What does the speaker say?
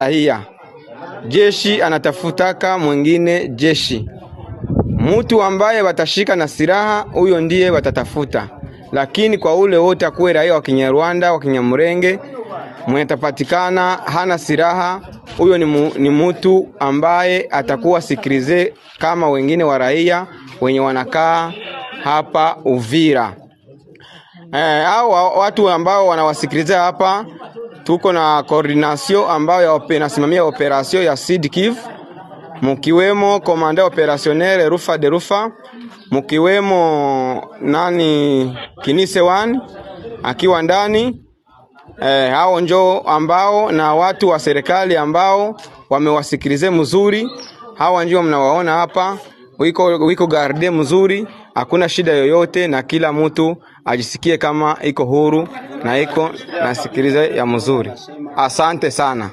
raia. Jeshi anatafutaka mwingine jeshi. Mtu ambaye watashika na silaha, huyo ndiye watatafuta. Lakini kwa ule wote akuwe raia wa Kinyarwanda, wa Kinyamurenge, mwenye tapatikana hana silaha, huyo ni mtu ambaye atakuwa sikirize kama wengine wa raia wenye wanakaa hapa Uvira. Hao watu ambao wanawasikiliza hapa, tuko na coordination ambayo inasimamia operation ya Sud Kivu, mkiwemo komanda opérationnel Rufa de Rufa, mkiwemo Kinise 1 akiwa ndani. Hao njoo ambao na watu wa serikali ambao wamewasikilize mzuri. Hao njoo mnawaona hapa, wiko garde mzuri, hakuna shida yoyote, na kila mtu ajisikie kama iko huru na iko nasikilize ya mzuri. Asante sana.